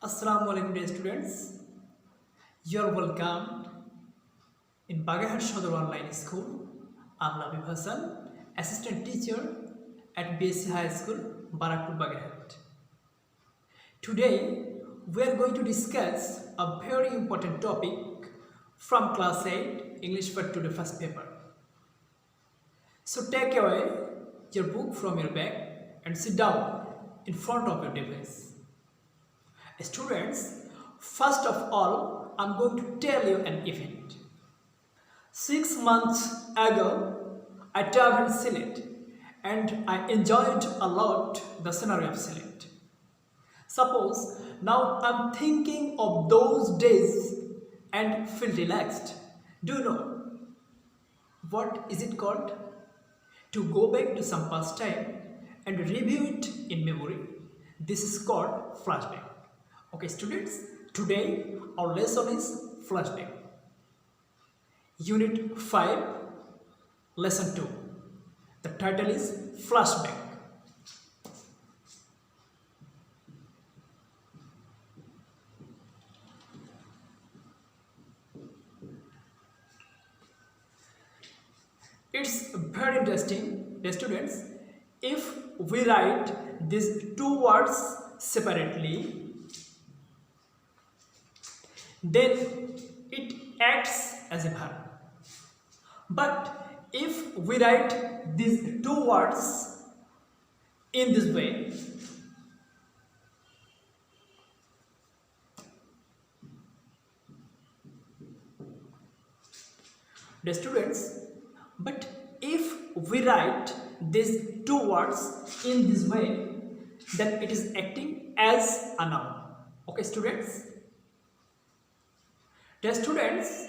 Assalamu alaikum dear students. You are welcome in Bagerhat Online School. I'm Labib Hasan, assistant teacher at B.S.C High School, Barakpur, Bagerhat. Today we are going to discuss a very important topic from class 8 English for today first paper. So take away your book from your bag and sit down in front of your device. Students, first of all, I'm going to tell you an event. 6 months ago, I traveled Sylhet and I enjoyed a lot the scenery of Sylhet. Suppose now I'm thinking of those days and feel relaxed. Do you know what is it called? To go back to some past time and review it in memory. This is called flashback. Okay students, today our lesson is flashback. Unit-5, Lesson-2. The title is flashback. It's very interesting, dear students. If we write these two words separately, then it acts as a verb. But if we write these two words in this way, the students, but if we write these two words in this way, then it is acting as a noun. Okay students? Dear students,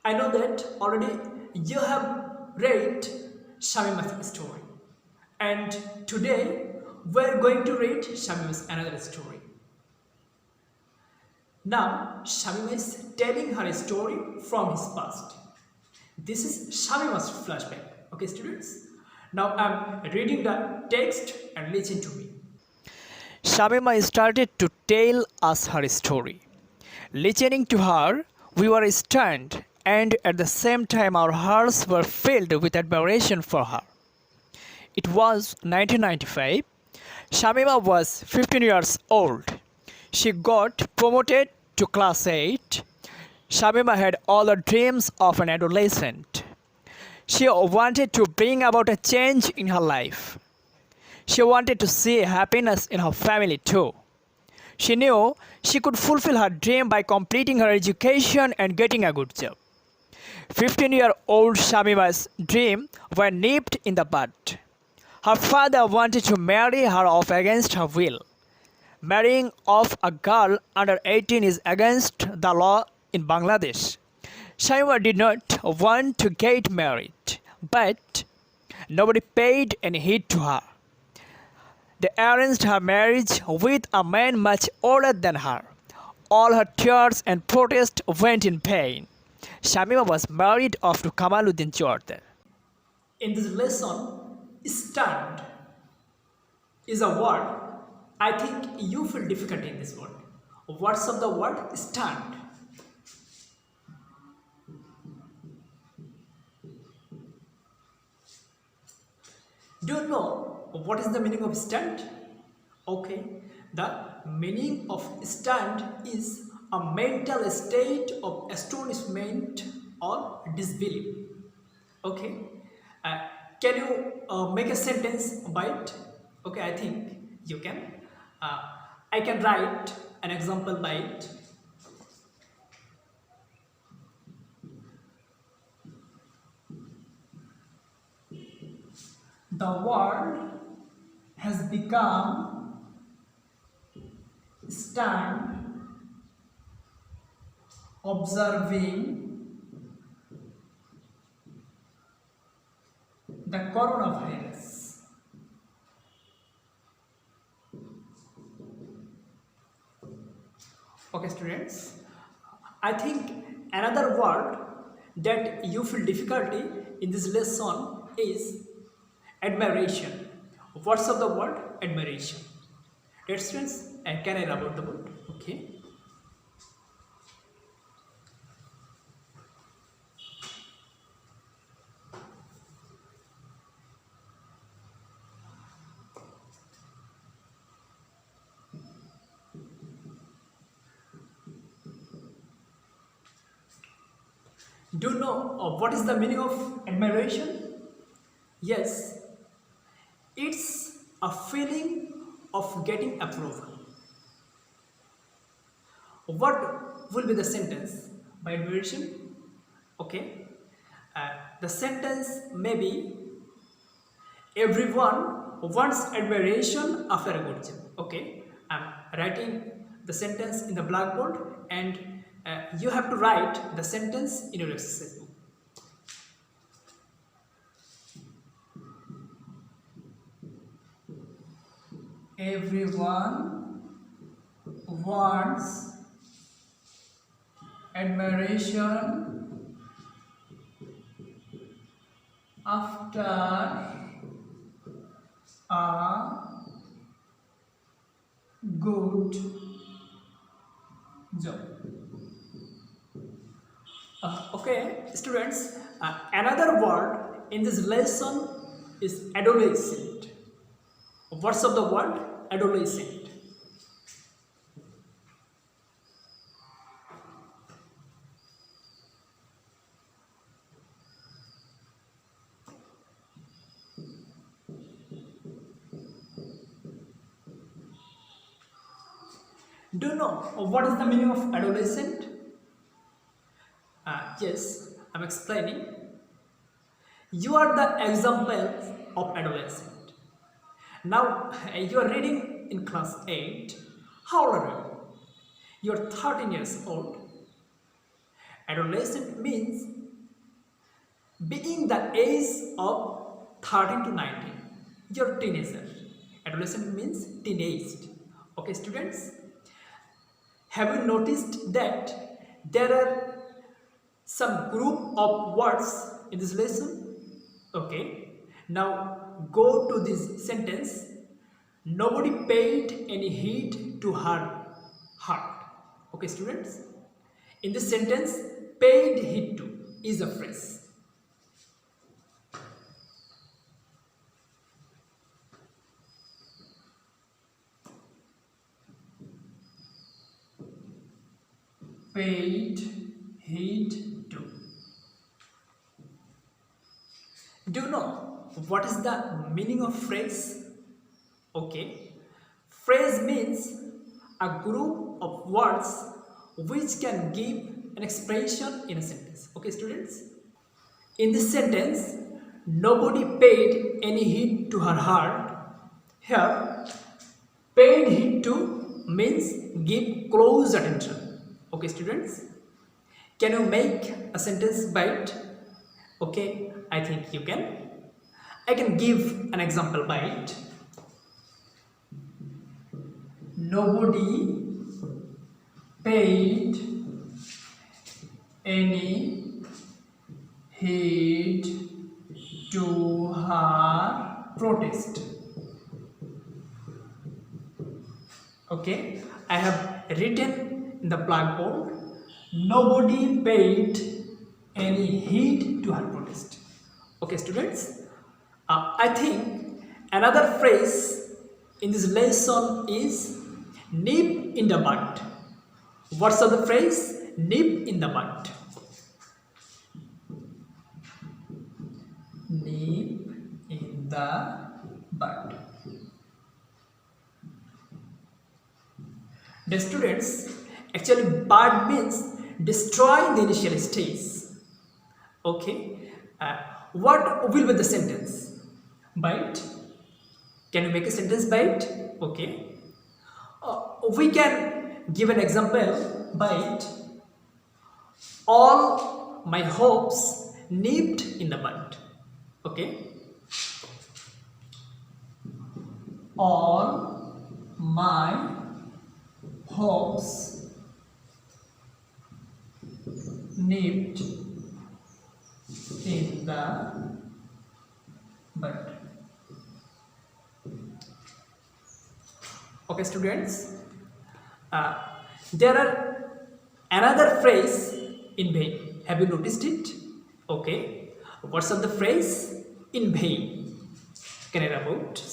I know that already you have read Shamima's story, and today we are going to read Shamima's another story. Now Shamima is telling her story from his past. This is Shamima's flashback. Okay students, now I am reading the text and listen to me. Shamima started to tell us her story. Listening to her, we were stunned, and at the same time our hearts were filled with admiration for her. It was 1995. Shamima was 15 years old. She got promoted to class 8. Shamima had all the dreams of an adolescent. She wanted to bring about a change in her life. She wanted to see happiness in her family too. She knew she could fulfill her dream by completing her education and getting a good job. 15-year-old Shamima's dream were nipped in the bud. Her father wanted to marry her off against her will. Marrying off a girl under 18 is against the law in Bangladesh. Shamima did not want to get married, but nobody paid any heed to her. They arranged her marriage with a man much older than her. All her tears and protest went in vain. Shamima was married off to Kamaluddin Jordan. In this lesson, stand is a word. I think you feel difficult in this word. What's of the word stand? Do you know what is the meaning of stand? Okay, the meaning of stand is a mental state of astonishment or disbelief. Okay, can you make a sentence by it? Okay, I think you can. I can write an example by it. The world has become stand observing the coronavirus. Okay students, I think another word that you feel difficulty in this lesson is admiration. What's of the word admiration? Dear students, can I rub out the board? Okay. Do you know what is the meaning of admiration? Yes, it's a feeling of getting approval. What will be the sentence by admiration? Okay, the sentence may be everyone wants admiration after a good job. Okay, I'm writing the sentence in the blackboard, and you have to write the sentence in your exercise book. Everyone wants admiration after a good job. Okay, students, another word in this lesson is adolescent. What's of the word? Adolescent. Do you know what is the meaning of adolescent? Yes, I'm explaining. You are the example of adolescent. Now you are reading in class 8. How old are you? You are 13 years old. Adolescent means being the age of 13 to 19. You're teenager. Adolescent means teenaged. Okay, students? Have you noticed that there are some group of words in this lesson? Okay. Now go to this sentence. Nobody paid any heed to her heart. Okay, students? In this sentence, paid heed to is a phrase. Paid heed to. Do you know what is the meaning of phrase? Okay. Phrase means a group of words which can give an expression in a sentence. Okay, students? In this sentence, nobody paid any heed to her heart. Here, paid heed to means give close attention. Okay, students? Can you make a sentence by it? Okay, I think you can. I can give an example by it. Nobody paid any heed to her protest. Okay, I have written in the blackboard, nobody paid any heed to her protest. Okay, students, I think another phrase in this lesson is nip in the bud. What's the phrase? Nip in the bud. Nip in the bud. The students, actually bud means destroy the initial stage. Okay, what will be the sentence? Bite. Can you make a sentence by it? Okay. We can give an example by it. All my hopes nipped in the bud. Okay. All my hopes nipped in the bud. Okay, students. There are another phrase in vain. Have you noticed it? Okay. What's of the phrase in vain? Can I about?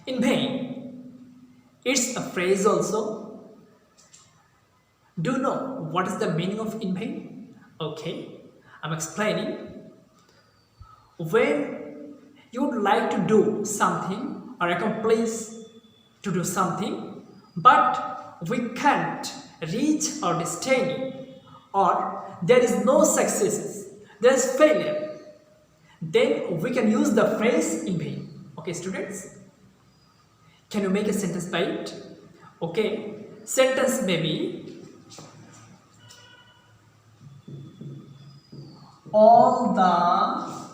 In vain. It's a phrase also. Do you know what is the meaning of in vain? Okay. I'm explaining. When you would like to do something or accomplish to do something, but we can't reach our destiny, or there is no success, there is failure, then we can use the phrase in vain. Okay, students, can you make a sentence by it? Okay, sentence may be all the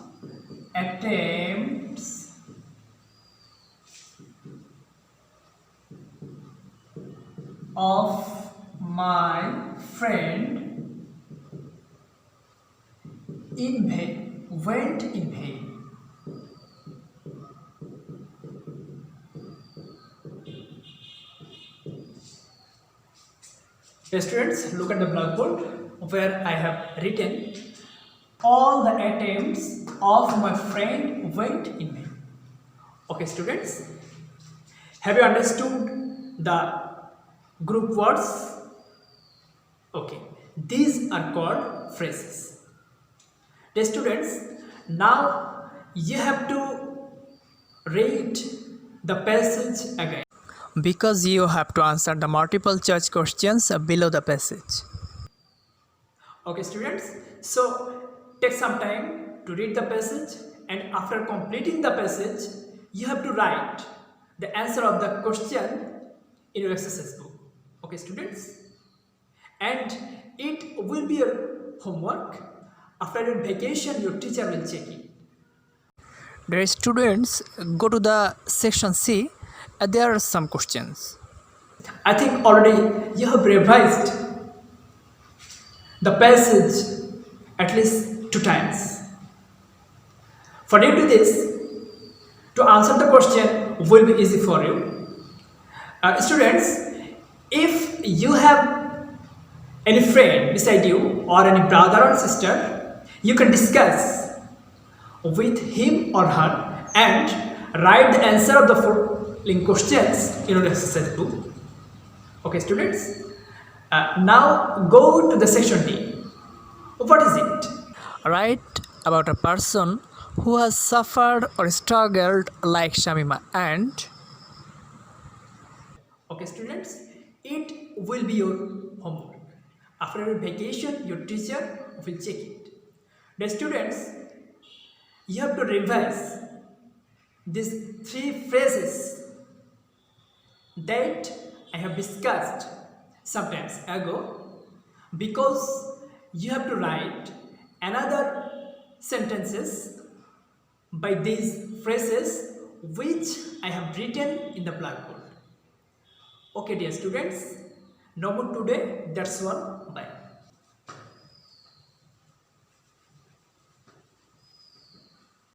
attempts of my friend in vain, went in vain. Okay, students, look at the blackboard where I have written all the attempts of my friend went in vain. Okay, students, have you understood the group words? Okay, these are called phrases. Dear students, now you have to read the passage again. Because you have to answer the multiple choice questions below the passage. Okay, students, so take some time to read the passage, and after completing the passage, you have to write the answer of the question in your exercise book. Okay, students, and it will be your homework. After your vacation, your teacher will check it. Dear students, go to the section C. There are some questions. I think already you have revised the passage at least 2 times. For due to this, to answer the question will be easy for you. Students, if you have any friend beside you or any brother or sister, you can discuss with him or her and write the answer of the following questions in your exercise book. Okay, students. Now go to the section D. What is it? Write about a person who has suffered or struggled like Shamima and Okay, students, it will be your homework. After your vacation, your teacher will check it. The students, you have to revise these 3 phrases that I have discussed sometimes ago, because you have to write another sentences by these phrases which I have written in the blackboard. Okay, dear students, no more today. That's all. Bye.